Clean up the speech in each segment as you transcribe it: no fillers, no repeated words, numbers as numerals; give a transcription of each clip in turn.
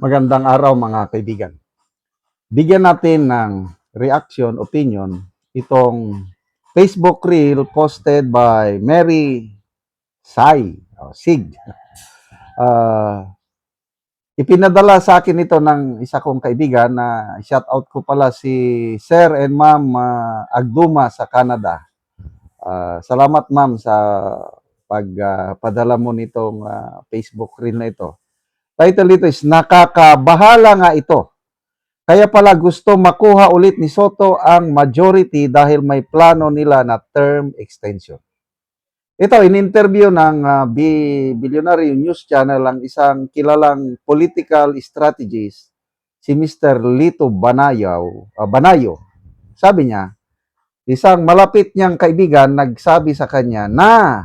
Magandang araw mga kaibigan. Bigyan natin ng reaction, opinion, itong Facebook reel posted by Mary Sai, Sig. Ipinadala sa akin ito ng isa kong kaibigan na shout out ko pala si Sir and Ma'am Agduma sa Canada. Salamat ma'am sa pagpadala mo nitong Facebook reel na ito. Title nito is Nakakabahala nga ito. Kaya pala gusto makuha ulit ni Soto ang majority dahil may plano nila na term extension. Ito, in-interview ng Billionaire News Channel ang isang kilalang political strategist, si Mr. Lito Banayo. Sabi niya, isang malapit niyang kaibigan nagsabi sa kanya na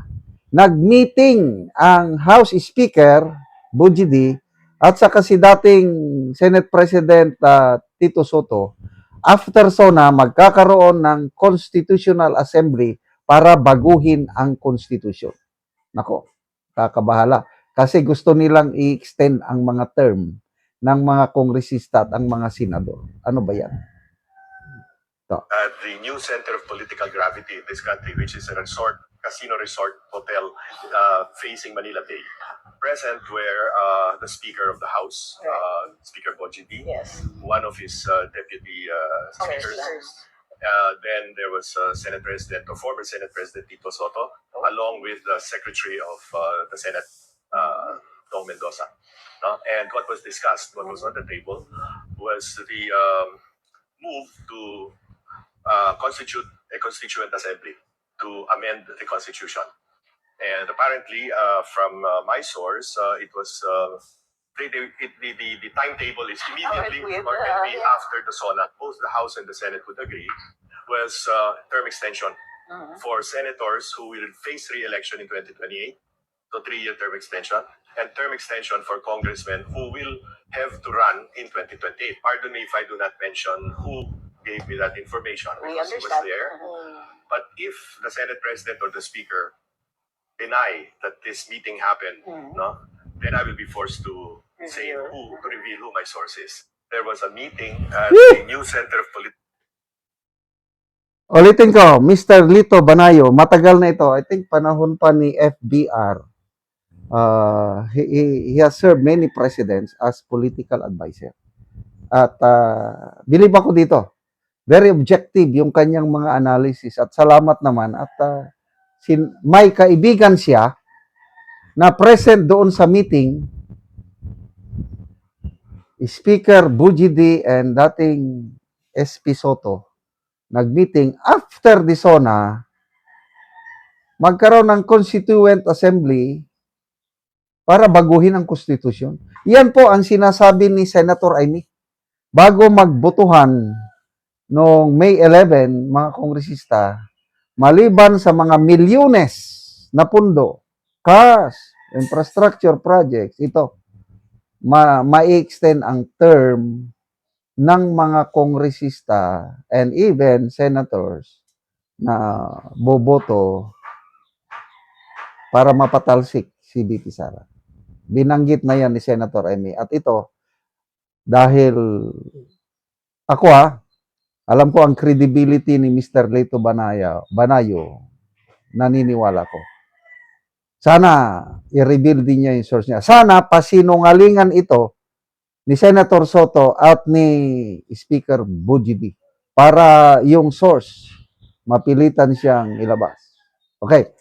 nag-meeting ang House Speaker, Bujidi, at saka si dating Senate President Tito Soto, after SONA, magkakaroon ng Constitutional Assembly para baguhin ang Constitution. Nako, kakabahala. Kasi gusto nilang i-extend ang mga term ng mga kongresista at ang mga senador. Ano ba yan? The new center of political gravity in this country, which is a casino resort hotel facing Manila Bay. Present were the Speaker of the House, Speaker Bojidi, Yes. one of his deputy speakers. Then there was Senate President or former Senate President Tito Soto, along with the Secretary of the Senate, Dong Mendoza. And what was discussed, what was on the table, was the move to constitute a constituent assembly to amend the constitution. And apparently, from my source, it was the timetable is immediately or maybe after the SONA, both the House and the Senate would agree, was term extension for senators who will face re-election in 2028, so 3-year term extension, and term extension for congressmen who will have to run in 2028. Pardon me if I do not mention who gave me that information because he was there. But if the Senate President or the Speaker deny that this meeting happened, then I will be forced to say to reveal who my source is. There was a meeting at the new center of political. Ulitin ko, Mr. Lito Banayo, matagal na ito. I think panahon pa ni FBR. He has served many presidents as political advisor. At believe ako dito, very objective yung kanyang mga analysis. At salamat naman. At may kaibigan siya na present doon sa meeting, Speaker Bujidi and dating SP Soto, nag-meeting after the SONA, magkaroon ng Constituent Assembly para baguhin ang Constitution. Yan po ang sinasabi ni Senator Amy. Bago magbotohan noong May 11, mga kongresista, maliban sa mga milyones na pundo, cash, infrastructure projects, ito, ma-extend ang term ng mga kongresista and even senators na boboto para mapatalsik si BP Sara. Binanggit na yan ni Senator Amy. At ito, dahil ako alam ko ang credibility ni Mr. Lito Banayo, naniniwala ko. Sana i-reveal din niya yung source niya. Sana pasinungalingan ito ni Senator Soto at ni Speaker Bujidi para yung source mapilitan siyang ilabas. Okay.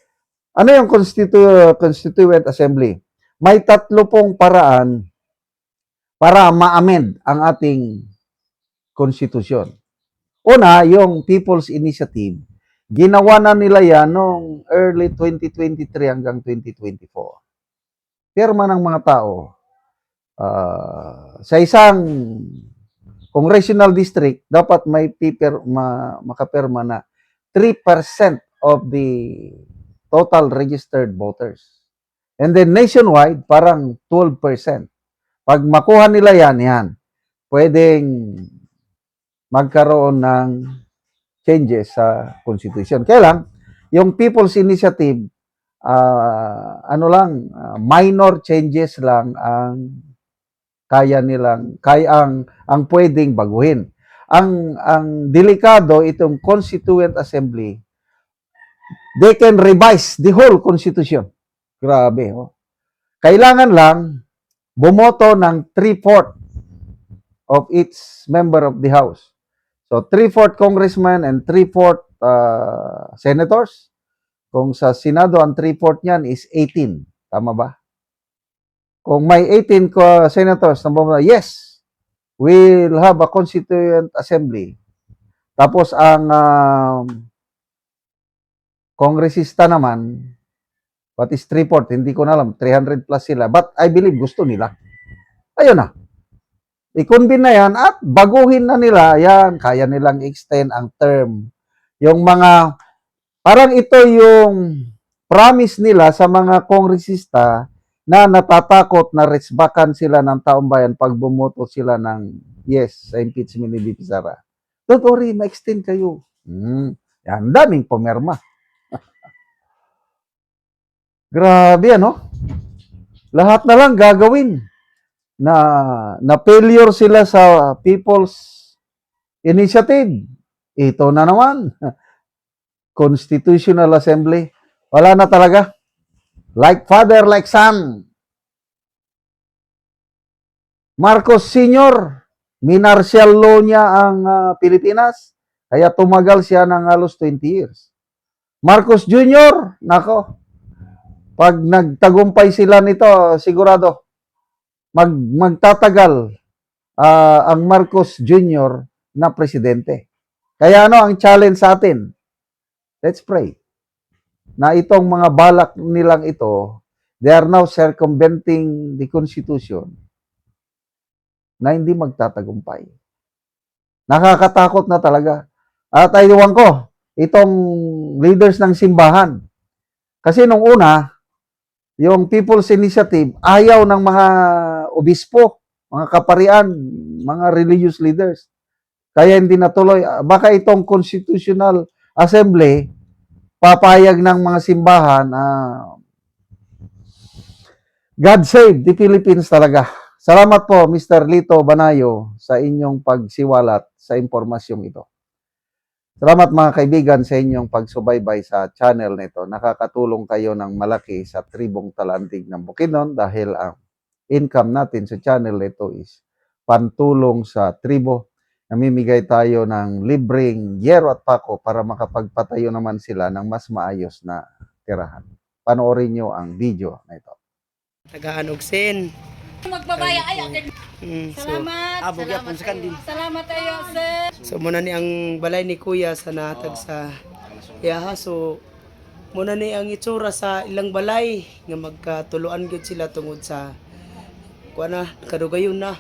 Ano yung Constituent Assembly? May 3 pong paraan para ma-amend ang ating konstitusyon. Una, yung People's Initiative. Ginawa na nila yan noong early 2023 hanggang 2024. Pirma ng mga tao. Sa isang congressional district, dapat may makapirma na 3% of the total registered voters. And then nationwide, parang 12%. Pag makuha nila yan, pwedeng magkaroon ng changes sa Constitution. Kaya lang, yung People's Initiative, minor changes lang ang kaya ang pwedeng baguhin. Ang delikado itong Constituent Assembly, they can revise the whole Constitution. Grabe, oh. Kailangan lang bumoto ng 3/4 of each member of the House. So 3/4 congressmen and 3/4 senators. Kung sa Senado ang 3/4 niyan is 18. Tama ba? Kung may 18 senators na bumoto, yes, we'll have a Constituent Assembly. Tapos ang kongresista naman, what is 3/4? Hindi ko na alam. 300 plus sila. But I believe gusto nila. Ayun na. I-convene na yan at baguhin na nila. Yan, kaya nilang extend ang term. Yung mga, parang ito yung promise nila sa mga kongresista na natatakot na resbakan sila ng taong bayan pag bumoto sila ng yes sa impeachment ni VP Sara. Don't worry, ma-extend kayo. Yan, daming pumirma. Grabe, ano? Lahat na lang gagawin. Na failure sila sa People's Initiative. Ito na naman. Constitutional Assembly. Wala na talaga. Like father, like son. Marcos Sr., minartial law niya ang Pilipinas. Kaya tumagal siya ng halos 20 years. Marcos Jr., nako. Pag nagtagumpay sila nito, sigurado, magtatagal ang Marcos Jr. na presidente. Kaya ano ang challenge sa atin? Let's pray na itong mga balak nilang ito, they are now circumventing the Constitution na hindi magtatagumpay. Nakakatakot na talaga. At aywan ko, itong leaders ng simbahan. Kasi nung una, yung People's Initiative, ayaw ng mga obispo, mga kaparian, mga religious leaders. Kaya hindi natuloy. Baka itong Constitutional Assembly, papayag ng mga simbahan, God save the Philippines talaga. Salamat po, Mr. Lito Banayo, sa inyong pagsiwalat sa impormasyong ito. Salamat mga kaibigan sa inyong pagsubaybay sa channel nito. Nakakatulong kayo ng malaki sa tribong Talantig ng Bukidnon dahil ang income natin sa channel nito is pantulong sa tribo. Namimigay tayo ng libreng yero at pako para makapagpatayo naman sila ng mas maayos na tirahan. Panoorin nyo ang video na ito. Taga-Anugsin. Magbabaya ayo. Salamat. Salamat ayo, sir. So muna ni ang balay ni Kuya sa natag sa Yaha. So muna ni ang itsura sa ilang balay nga magkatuluan gyud sila tungod sa kuana kadugayon na.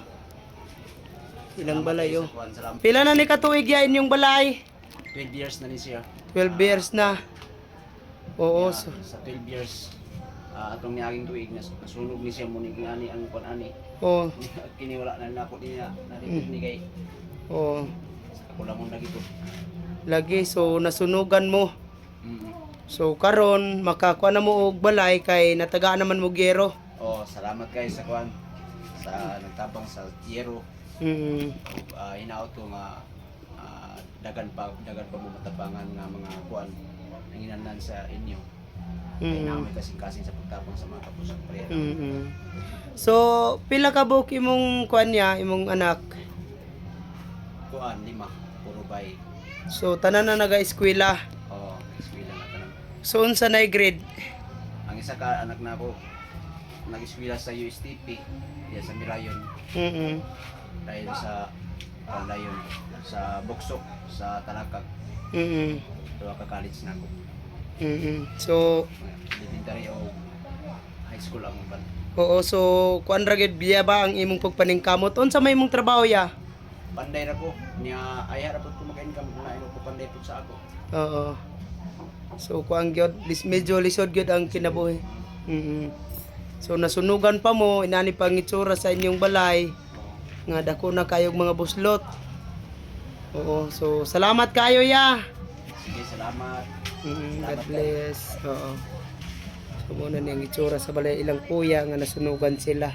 Ilang balay yo. Pila na ni katuig ya inyong balay? 12 years na ni siya. 12 years na. Oo. So, Sa 12 years, atong niaging tuig, nasunog ni siya muna yung ani ang pan-ani. oo. Kiniwala na nako niya, narinig ni kay. Oo. Ako lang mong lagi to. Lagi so nasunugan mo. So karon makakuha na mo og balay kay natagaan naman mo gero. Oh, salamat kay sa kwan. Sa nagtabang sa Yero. Hinaot ko nga dagan pa mo matabangan nga mga kuan nanginahanglan sa inyo. Kaya namin kasing-kasing sa pagtapang sa mga kapusang prayer. So pila ka buok imong kuan niya, imong anak? Kuan, 5, puro bay. So tanan na naga-eskwela. Oh, eskwela na tanan. So unsa nay grade? Ang isa ka anak na ako, nag-eskwela sa USTP, diya sa Mirayon. Dahil sa Pandayon, sa Buksok, sa Talakag. Duha ka college na ako. So Elementary o high school ang ban. oo, so kuan ra gid biya ba ang imong pagpaningkamot? Unsa may imong trabaho ya? Panday ra ko, niya aya ra pud ko maka-income na imo ko panday pud sa ako. Oo. So kuan gyud medyo lisod gyud ang kinabuhi. So nasunugan pa mo inani pang itsura sa inyong balay nga dako na kayog mga buslot. Oo, so salamat kayo ya. Sige, salamat. God bless. Oo. So muna niyang itsura sa balay ilang kuya nga nasunugan sila.